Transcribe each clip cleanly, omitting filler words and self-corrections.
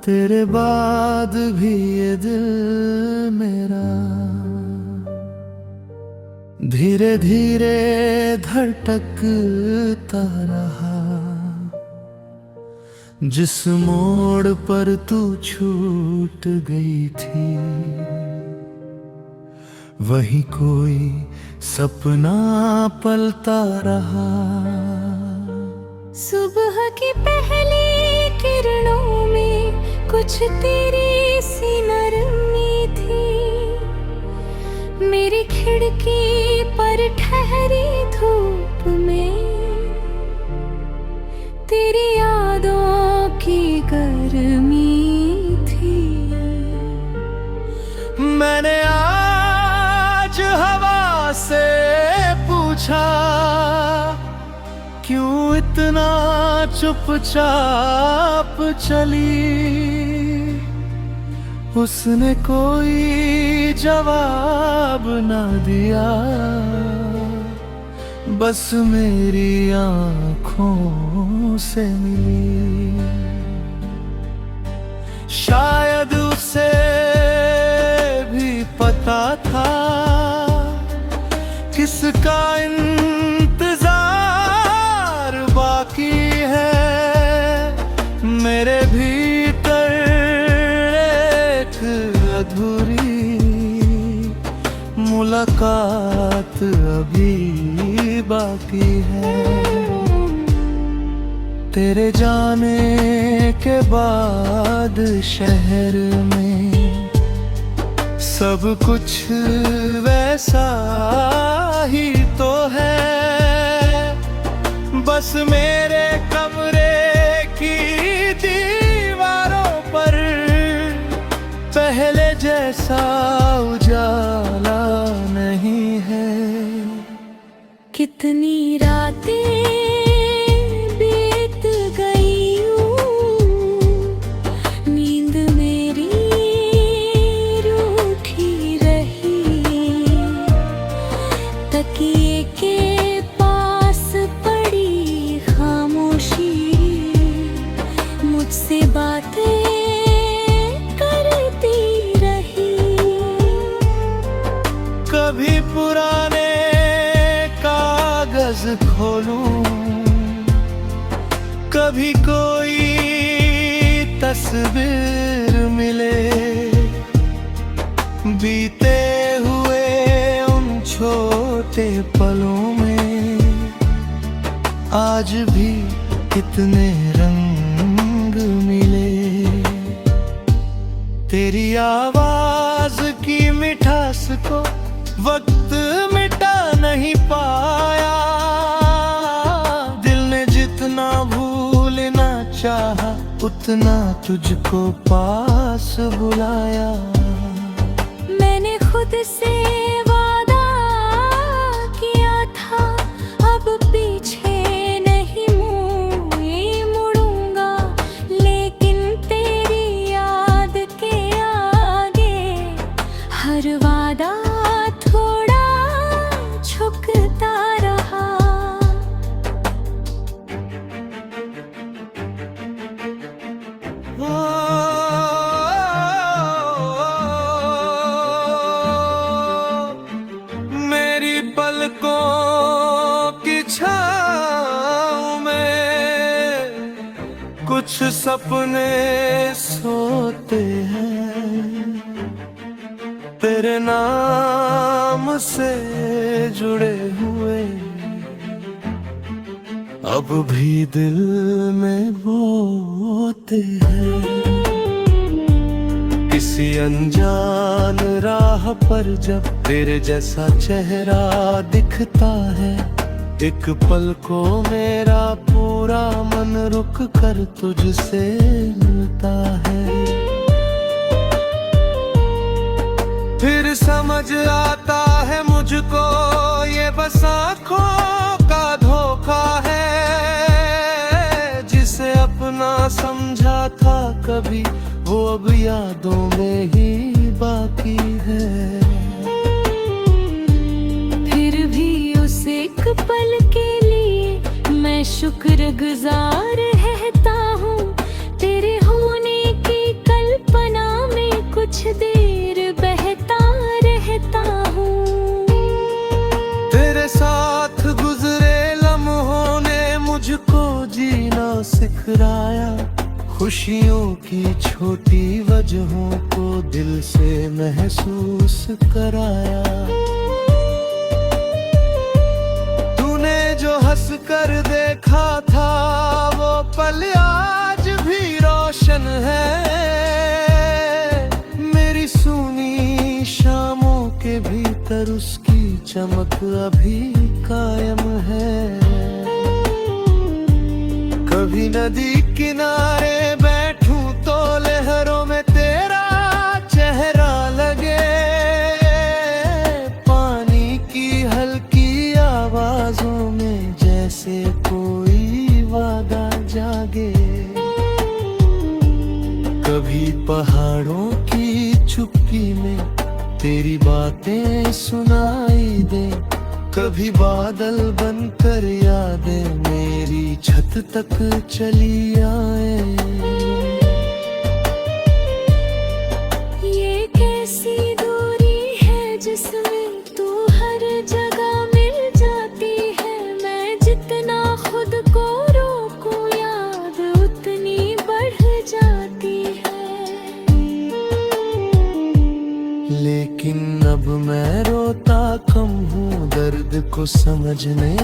तेरे बाद भी ये दिल मेरा धीरे धीरे धड़कता रहा। जिस मोड़ पर तू छूट गई थी, वही कोई सपना पलता रहा। सुबह की पहली किरणों में कुछ तेरी सी नरमी थी। मेरी खिड़की पर ठहरी धूप में तेरी यादों की गर्मी थी। मैंने आज हवा से पूछा, क्यों इतना चुपचाप चली। उसने कोई जवाब ना दिया, बस मेरी आँखों से मिली। शायद उसे भी पता था किसका इंतजार बाकी है। मेरे भीतर एक अधूरी मुलाकात अभी बाकी है। तेरे जाने के बाद शहर में सब कुछ वैसा ही तो है। बस मेरे कमरे की दीवारों पर पहले जैसा उजाला नहीं है। कितनी रातें बीत गई यूं, नींद मेरी रूठी रही। तकिए के पास पड़ी खामोशी मुझसे बातें करती रही। कभी पुराने कागज खोलूं, कभी कोई तस्वीर मिले। बीते हुए उन छोटे पलों में आज भी कितने रंग मिले। तेरी आवाज की मिठास को वक्त मिटा नहीं पाया। दिल ने जितना भूलना चाहा, उतना तुझको पास बुलाया। मैंने खुद से वादा किया था, अब पीछे नहीं मुड़ूंगा। लेकिन तेरी याद के आगे हर वादा थोड़ा झुकता रहा। मेरी पलकों की छाँव में कुछ सपने सोते हैं। तेरे नाम से जुड़े हुए अब भी दिल में बोते हैं। किसी अनजान राह पर जब तेरे जैसा चेहरा दिखता है, एक पल को मेरा पूरा मन रुक कर तुझसे मिलता है। फिर समझ आता है मुझको ये बस आँखों का धोखा है। जिसे अपना समझा था कभी, वो अब यादों में ही बाकी है। फिर भी उस एक पल के लिए मैं शुक्रगुजार रहता हूँ। तेरे होने की कुछ देर बहता रहता हूँ। तेरे साथ गुजरे लम्हों ने मुझको जीना सिखलाया, खुशियों की छोटी वजहों को दिल से महसूस कराया। तूने जो हंस कर देखा था वो पल आज भी रोशन है। मेरी सूनी शामों के भीतर उसकी चमक अभी कायम है। कभी नदी किनारे बैठूं तो लहरों में तेरा चेहरा लगे, पानी की हल्की आवाजों में जैसे कोई वादा जागे। कभी पहाड़ों की चुप्पी में तेरी बातें सुनाई दे, कभी बादल बनकर यादें मेरी छत तक चली आए। ये कैसी दूरी है जिसमें तू हर जगह मिल जाती है। मैं जितना खुद को रोकूं याद उतनी बढ़ जाती है। लेकिन अब मैं रोता कम हूँ, दर्द को समझने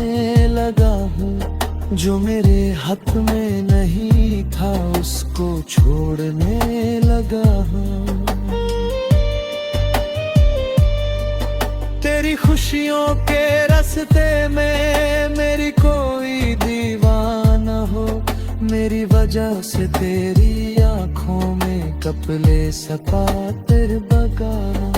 लगा हूँ। जो मेरे हाथ में नहीं था उसको छोड़ने लगा हूँ। तेरी खुशियों के रास्ते में मेरी कोई दीवाना हो, मेरी वजह से तेरी आंखों में कपले सपाटर बगाना।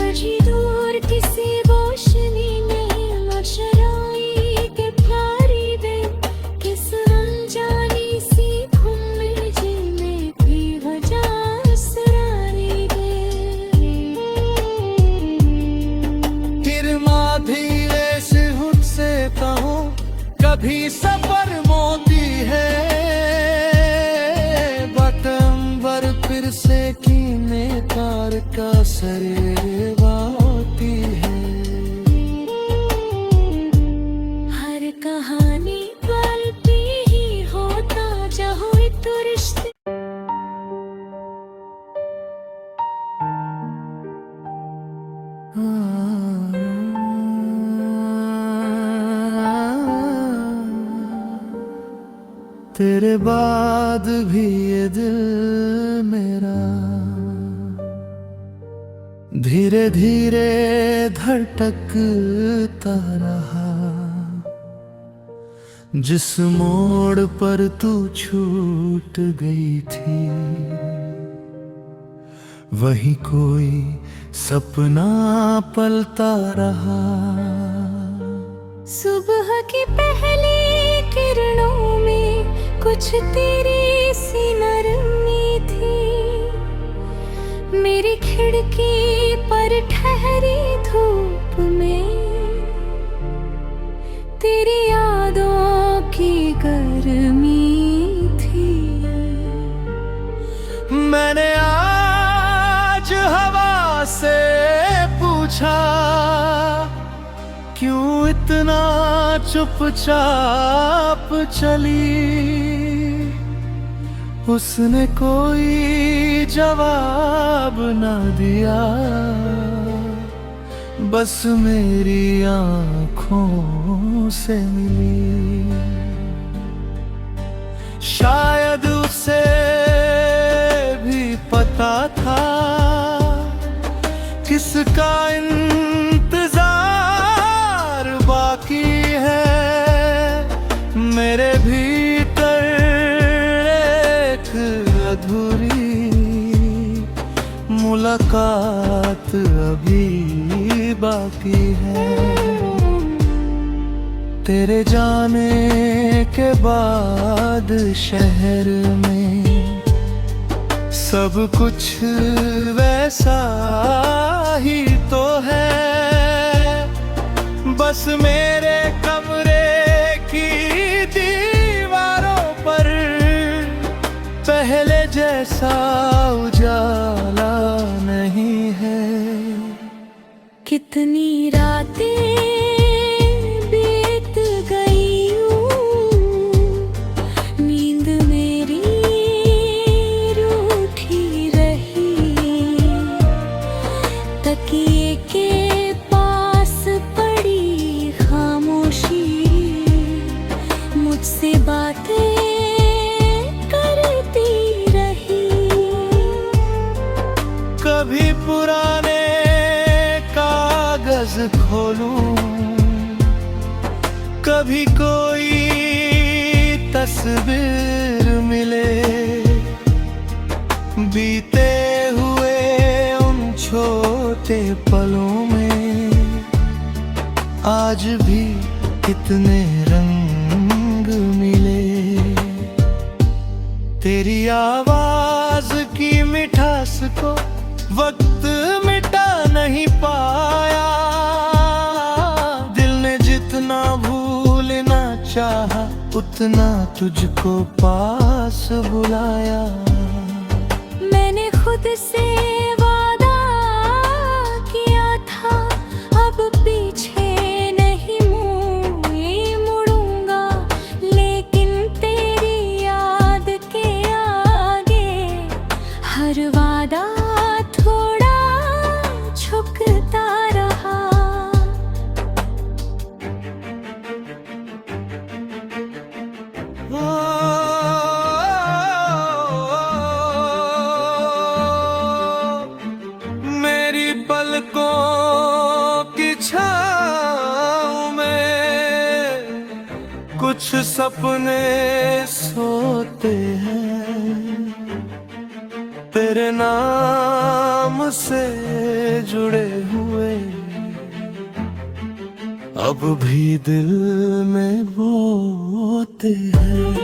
अजी दूर किसी रोशनी में मशराई के प्यारी दे, किस अनजानी सी धुन में जिनमें भी वजह सरारी दे। फिर माँ धीरे से हुट से कहूँ, कभी सफर मोती है। बटंबर फिर से कीने तार का सरेवाती है। हर कहानी पलती ही होता जहाँ तो रिश्ते। तेरे बाद भी ये दिल मेरा धीरे धीरे धड़कता रहा। जिस मोड़ पर तू छूट गई थी वही कोई सपना पलता रहा। सुबह की पहली किरणों में कुछ तेरी सी नरमी थी। मेरी खिड़की पर ठहरी धूप में तेरी यादों की गर्मी थी। मैंने आज हवा से पूछा, क्यों इतना चुपचाप चली। उसने कोई जवाब न दिया, बस मेरी आँखों से मिली। शायद उसे भी पता था किसका इंतजार बाकी है। मेरे भीतर एक अधूरी मुलाकात अभी बाकी है। तेरे जाने के बाद शहर में सब कुछ वैसा ही तो है। बस मेरे कमरे की दीवारों पर पहले जैसा उजाला नहीं है। कितनी रातें बीत गई नींद मेरी रूठी रही, तकिए के पास पड़ी खामोशी मुझसे बातें करती रही। कभी पुराने कागज खोलूं, कभी कोई तस्वीर मिले, बीते हुए उन छोटे पलों में आज भी कितने रंग मिले। तेरी आवाज की मिठास को वक्त मिटा नहीं पाया, दिल ने जितना भूलना चाहा उतना तुझको पास बुलाया। मैंने खुद से वादा किया था अब पीछे नहीं मुड़ूंगा, लेकिन तेरी याद के आगे हर वादा थोड़ा झुकता रहा। मेरी पलकों की छाँव में कुछ सपने सोते हैं, तेरे नाम से जुड़े हुए अब भी दिल में बोते हैं।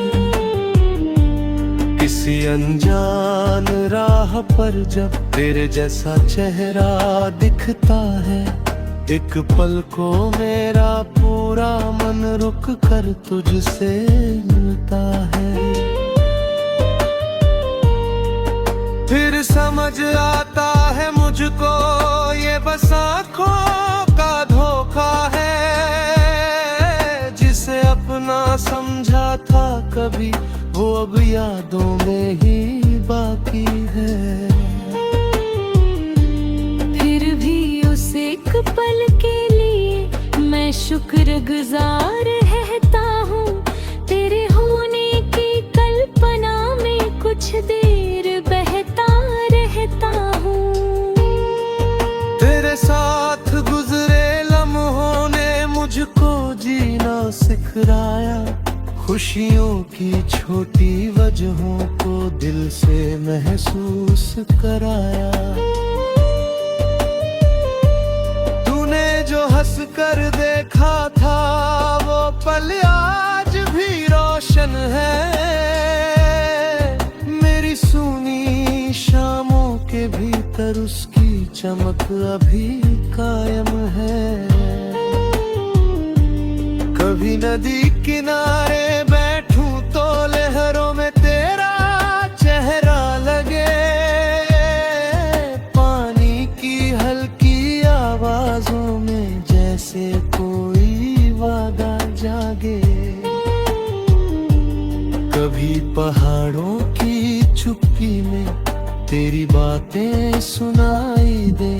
किसी अनजान राह पर जब तेरे जैसा चेहरा दिखता है, एक पल को मेरा पूरा मन रुक कर तुझसे मिलता है। फिर समझ आता है मुझको ये बस आँखों का धोखा है, जिसे अपना समझा था कभी वो अब यादों में ही बाकी है। फिर भी उस एक पल के लिए मैं शुक्रगुजार रहता हूँ, तेरे होने की कल्पना में कुछ देर बहता रहता हूँ। तेरे साथ गुजरे लम्हों ने मुझको जीना सिखाया, खुशियों की छोटी वजहों को दिल से महसूस कराया। तूने जो हंस कर देखा था वो पल आज भी रोशन है, मेरी सूनी शामों के भीतर उसकी चमक अभी कायम है। कभी नदी किनारे बैठूं तो लहरों में तेरा चेहरा लगे, पानी की हल्की आवाजों में जैसे कोई वादा जागे। कभी पहाड़ों की चुप्पी में तेरी बातें सुनाई दे,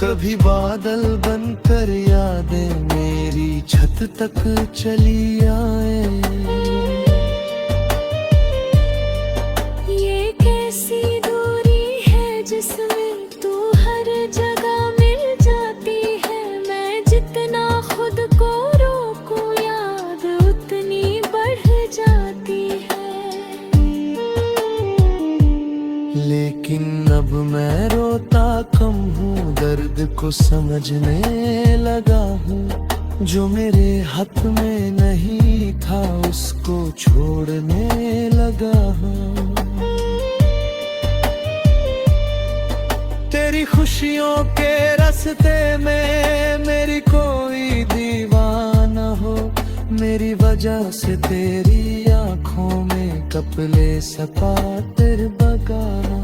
कभी बादल बनकर यादें मेरी छत तक चली आए। ये कैसी दूरी है जिसमें तू हर जगह मिल जाती है, मैं जितना खुद को रोकूं याद उतनी बढ़ जाती है। लेकिन अब मैं रोता कम हूँ, दर्द को समझने लगा हूँ, जो मेरे हाथ में नहीं था उसको छोड़ने लगा हूँ। तेरी खुशियों के रास्ते में मेरी कोई दीवाना हो, मेरी वजह से तेरी आंखों में कपले सपाटर बगाना।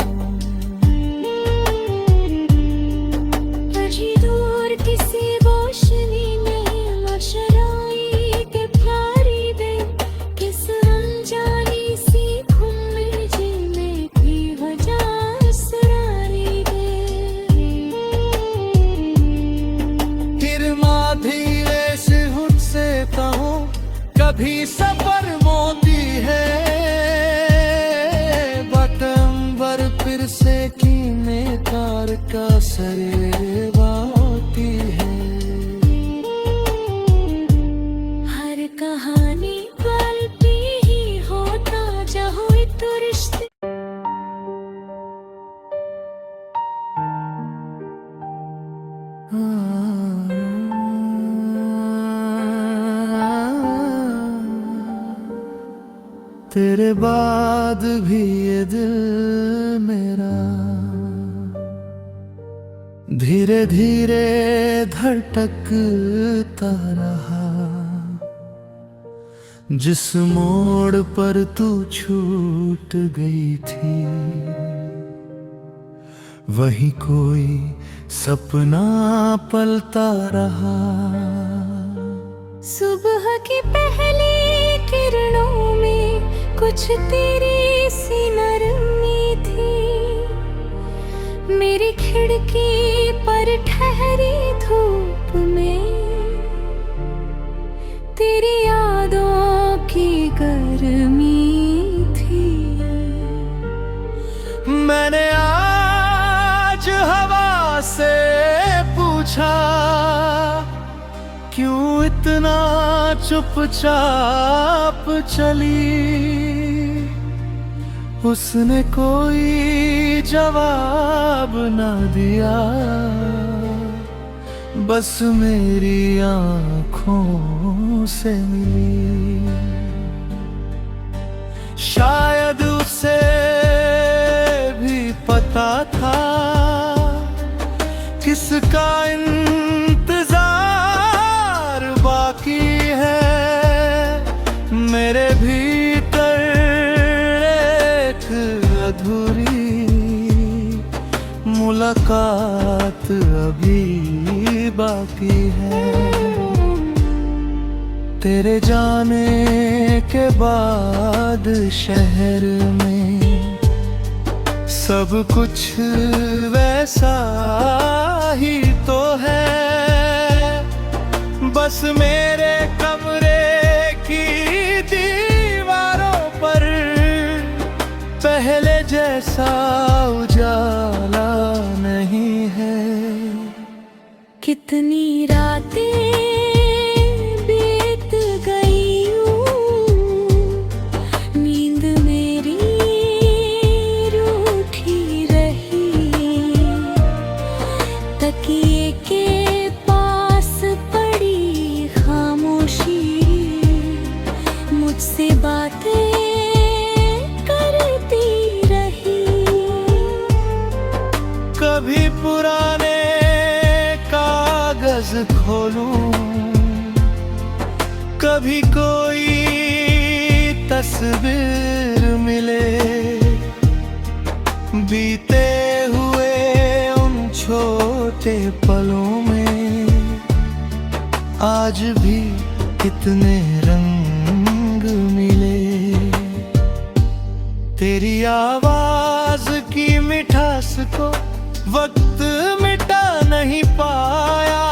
अजी दूर किसी रोशनी में मशराई के प्यारी दे, किस अनजानी सी खुमजी में भी वजह सुरारी दे। हिरमा धीरे से हुट से कहूँ कभी सफर मोती है, बटंबर फिर से कीने कार का सरे बाती है। हर कहानी पलती ही होता जहो तो रिश्ते। तेरे बाद भी ये दिल मेरा धीरे धीरे धड़कता रहा। जिस मोड़ पर तू छूट गई थी, वही कोई सपना पलता रहा। सुबह की पहली किरणों में कुछ तेरी सी नरमी थी, मेरी खिड़की पर ठहरी धूप में तेरी यादों की गर्मी थी। मैंने आज हवा से पूछा, क्यों इतना चुपचाप चली। उसने कोई जवाब ना दिया, बस मेरी आँखों से मिली। शायद उसे भी पता था किसका इंतजार बाकी है। मेरे भीतर एक अधूरी मुलाकात अभी बाकी है। तेरे जाने के बाद शहर में सब कुछ वैसा ही तो है, बस मेरे कमरे की दीवारों पर पहले जैसा उजाला नहीं है। कितनी रातें बीत गई यूं, नींद मेरी रूठी रही। तकिए के पास पड़ी खामोशी मुझसे बातें करती रही। कभी पुराने कागज खोलूं, कभी कोई तस्वीर मिले, बीते हुए उन छोटे पलों में आज भी कितने रंग मिले। तेरी आवाज की मिठास को वक्त मिटा नहीं पाया।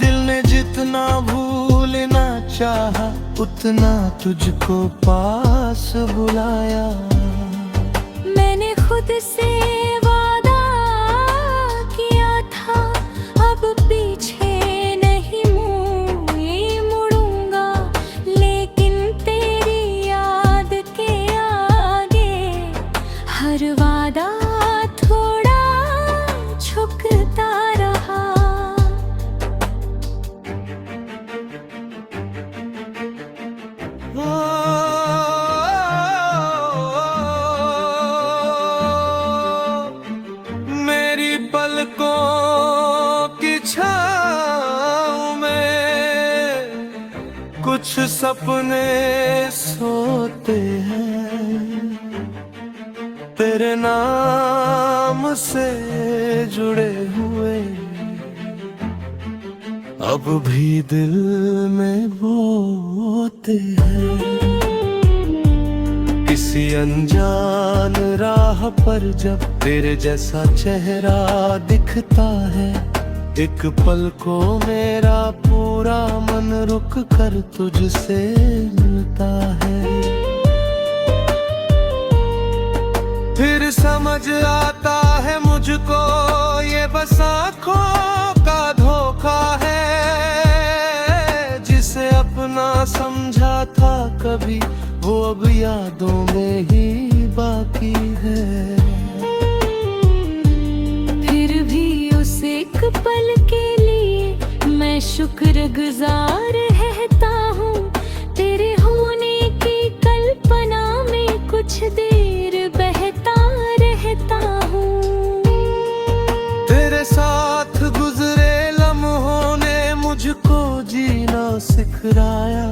दिल ने जितना भूलना चाहा, उतना तुझको पास बुलाया। मैंने खुद से वादा किया था, अब पीछे नहीं मुड़ूंगा, लेकिन तेरी याद के आगे हर वादा थोड़ा झुकता रहा। मेरी पलकों की छाँव में कुछ कुछ सपने सोते हैं तेरे नाम से जुड़े हुए, अब भी दिल में बोते हैं। किसी अनजान राह पर जब तेरे जैसा चेहरा दिखता है, एक पल को मेरा पूरा मन रुक कर तुझसे मिलता है। फिर समझ आता है मुझको ये बस आँखों का धोखा है, जिसे अपना समझा था कभी वो अब यादों में ही बाकी है। फिर भी उस एक पल के लिए मैं शुक्रगुजार रहता हूँ। तेरे होने की कल्पना में कुछ देर बहता रहता हूँ। तेरे साथ गुजरे लम्हों ने मुझको जीना सिखाया,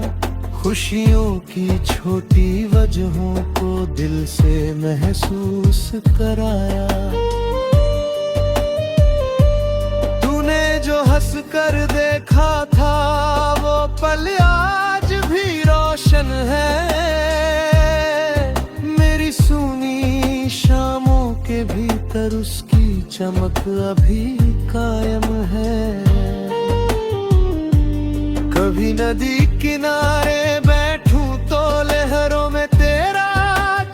खुशियों की छोटी वजहों को दिल से महसूस कराया। तूने जो हंस कर देखा था वो पल आज भी रोशन है, मेरी सूनी शामों के भीतर उसकी चमक अभी कायम है। कभी नदी किनारे बैठूं तो लहरों में तेरा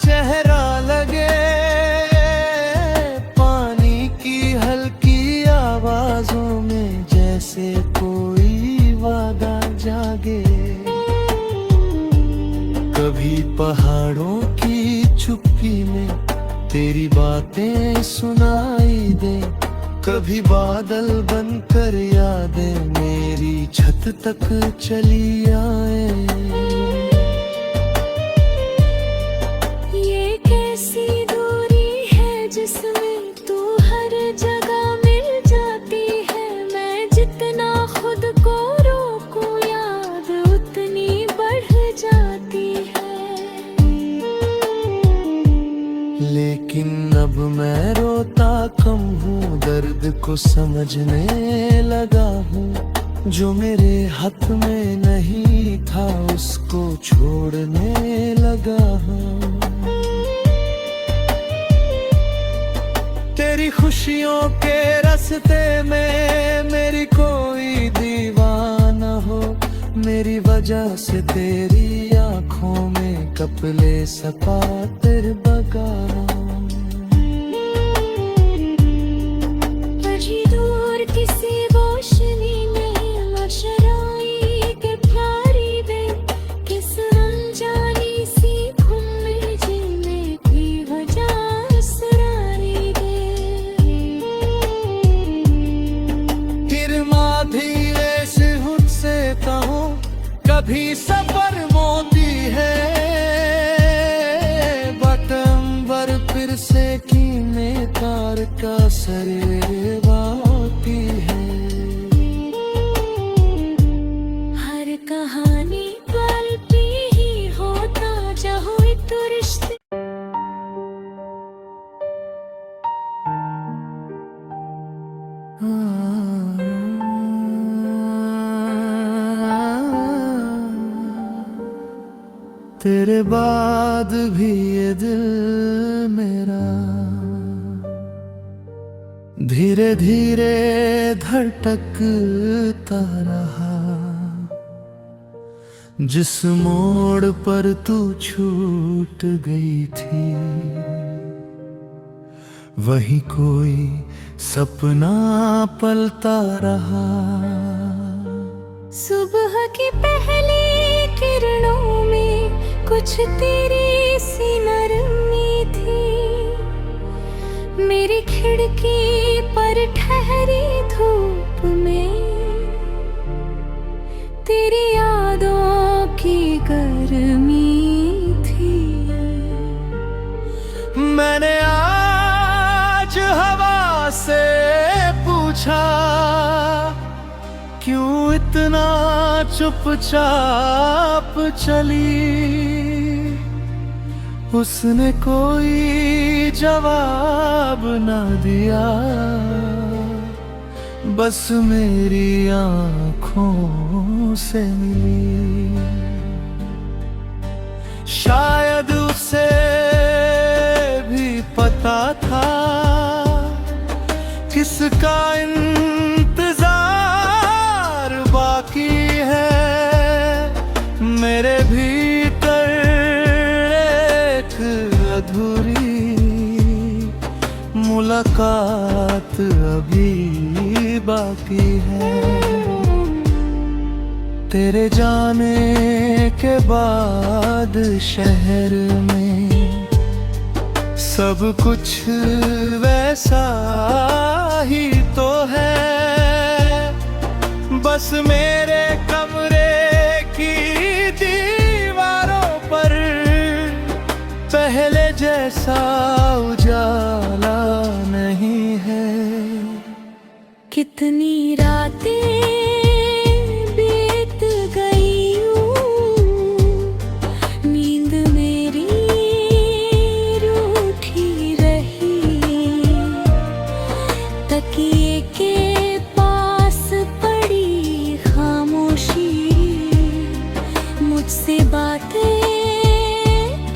चेहरा लगे, पानी की हल्की आवाजों में जैसे कोई वादा जागे। कभी पहाड़ों की चुप्पी में तेरी बातें सुनाई दे, कभी बादल बनकर यादें मेरी छत तक चली आए। ये कैसी दूरी है जिसमें तू हर जगह मिल जाती है, मैं जितना खुद को रोकूं याद उतनी बढ़ जाती है। लेकिन अब मैं रोता कम हूँ, दर्द को समझने लगा हूँ। जो मेरे हाथ में नहीं था उसको छोड़ने लगा हूँ। तेरी खुशियों के रास्ते में मेरी कोई दीवाना हो, मेरी वजह से तेरी आँखों में कपले सपाटर बगा। बड़ी दूर किसी रोशनी में मशराई के प्यारी दे, किस अनजानी सी घुम में जीने की वजह सुरानी दे। फिर माँ धीरे से हुद से कहूँ कभी सफर मोती है, बटंबर फिर से कीने तार का सरे बाती है। हर कहानी पल पे ही होता चाहो तो रिश्ते। तेरे बाद भी ये दिल मेरा धीरे धीरे धड़कता रहा, जिस मोड़ पर तू छूट गई थी वही कोई सपना पलता रहा। सुबह की पहली किरणों में कुछ तेरी सी नरमी थी, मेरी खिड़की पर ठहरी धूप में तेरी यादों की गर्मी थी। मैंने आज हवा से पूछा क्यों इतना चुपचाप चली, उसने कोई जवाब ना दिया, बस मेरी आँखों से मिली। शायद उसे भी पता था किसका इंतजार बाकी है, मेरे भीतर एक अधूरी मुलाकात अभी बाकी है। तेरे जाने के बाद शहर में सब कुछ वैसा ही तो है, बस मेरे कमरे की दीवारों पर पहले जैसा उजाला नहीं है। कितनी रातें बीत गई यूं, नींद मेरी रूठी रही, तकिए के पास पड़ी खामोशी मुझसे बातें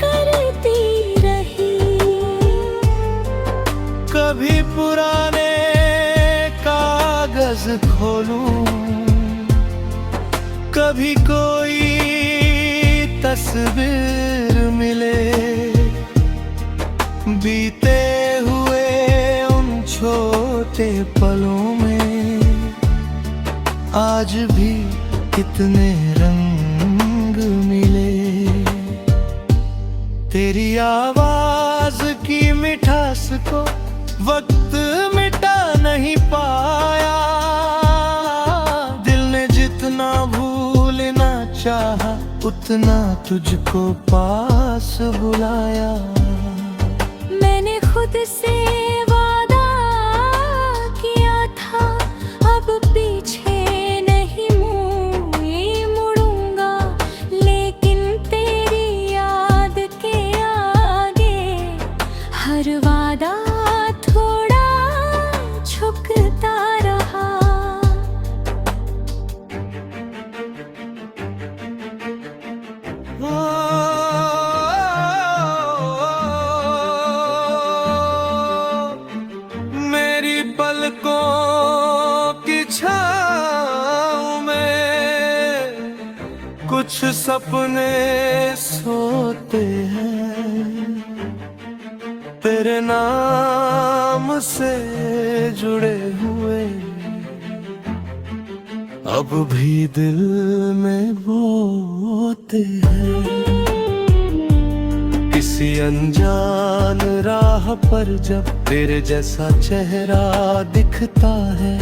करती रही। कभी पुराने कागज खोलूं, कभी कोई तस्वीर मिले, बीते हुए उन छोटे पलों में आज भी कितने रंग मिले। तेरी आवाज की मिठास को वक्त मिटा नहीं पाया, दिल ने जितना भूलना चाहा उतना तुझको पास बुलाया। मैंने खुद से वादा किया था अब पीछे नहीं मुड़ूंगा, लेकिन तेरी याद के आगे हर वादा थोड़ा झुकता रहा। मेरी पलकों की छाँव में कुछ सपने सोते हैं, तेरे नाम से जुड़े हुए अब भी दिल में बोते हैं। किसी अनजान राह पर जब तेरे जैसा चेहरा दिखता है,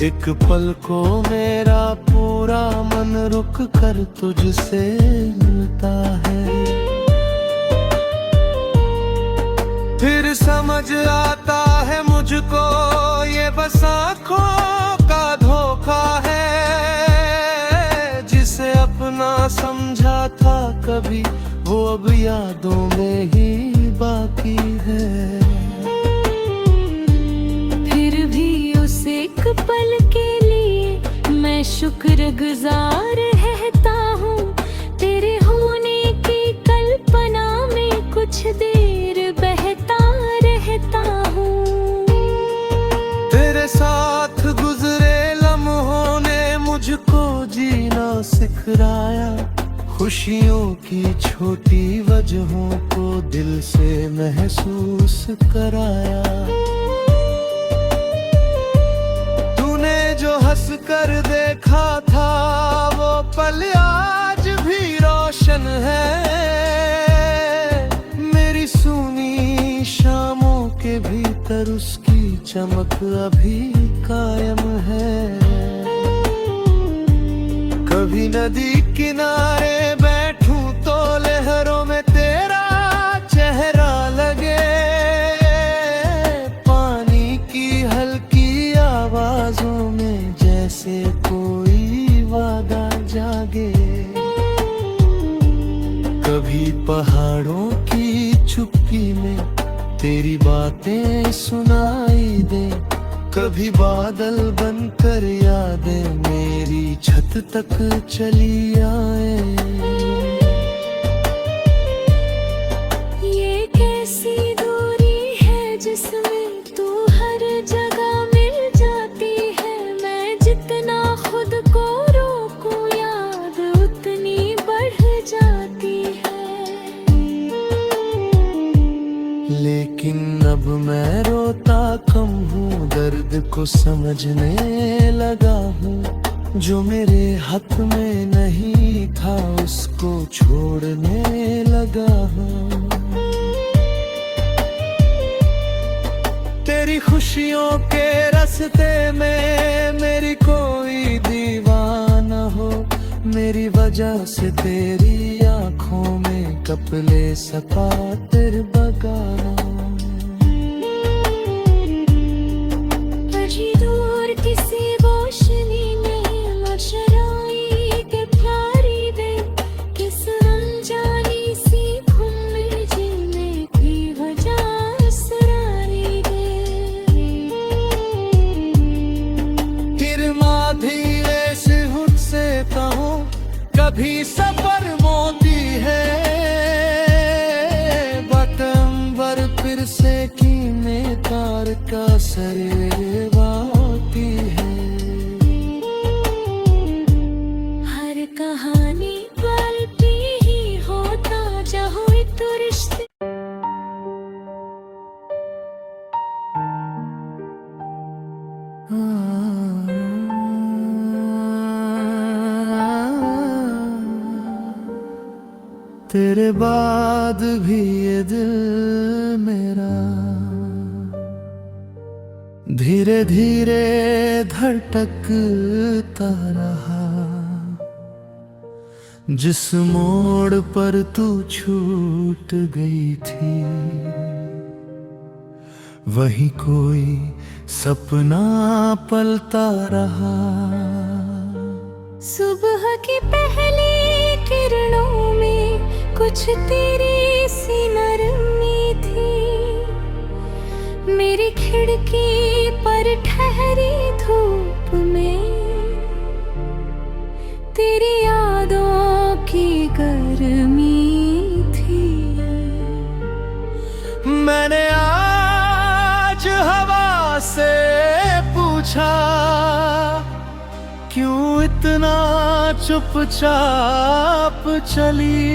एक पल को मेरा पूरा मन रुक कर तुझसे मिलता है। फिर समझ आता है मुझको ये बस आँखों का धोखा है, जिसे अपना समझा था कभी वो अब यादों में ही बाकी है। फिर भी उस एक पल के लिए मैं शुक्रगुजार रहता हूँ, तेरे होने की कल्पना में कुछ देर बहता रहता हूँ। तेरे साथ गुजरे लम्हों ने मुझको जीना सिखाया, खुशियों की छोटी वजहों को दिल से महसूस कराया। तूने जो हंस कर देखा था वो पल आज भी रोशन है, मेरी सूनी शामों के भीतर उसकी चमक अभी कायम है। कभी नदी किनारे बैठूं तो लहरों में तेरा चेहरा लगे, पानी की हल्की आवाजों में जैसे कोई तेरी बातें सुनाई दे, कभी बादल बनकर यादें मेरी छत तक चली आए। ये कैसी दूरी है जिसमें तू हर जगह मिल जाती है, मैं जितना खुद को रोकूं याद उतनी बढ़ जाती है। लेकिन अब मैं रोता कम हूँ, दर्द को समझने लगा हूँ। जो मेरे हक में नहीं था उसको छोड़ने लगा हूँ। तेरी खुशियों के रास्ते में मेरी कोई दीवाना हो, मेरी वजह से तेरी आंखों में कपले सपाटर बगाना। अजी दूर किसी रोशनी में मशराई के प्यारी दे, किस अनजानी सी धुन में जीने की वजह असरारी दे। फिर माँ धीरे से हुद से कहूँ, कभी सफर मोती है, बतंबर फिर से कीने तार का सरवाती है। हर कहानी पलती ही होता जहाँ तो रिश्ते। तेरे बाद भी ये दिल मेरा धीरे धीरे धड़कता रहा। जिस मोड़ पर तू छूट गई थी, वही कोई सपना पलता रहा। सुबह की पहली किरणों में कुछ तेरी सी नरमी थी, मेरी खिड़की पर ठहरी धूप में तेरी यादों की गर्मी थी। मैंने आज हवा से पूछा, क्यों इतना चुपचाप चली।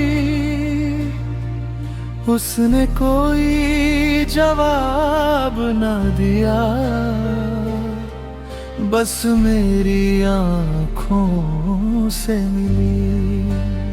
उसने कोई जवाब न दिया, बस मेरी आँखों से मिली।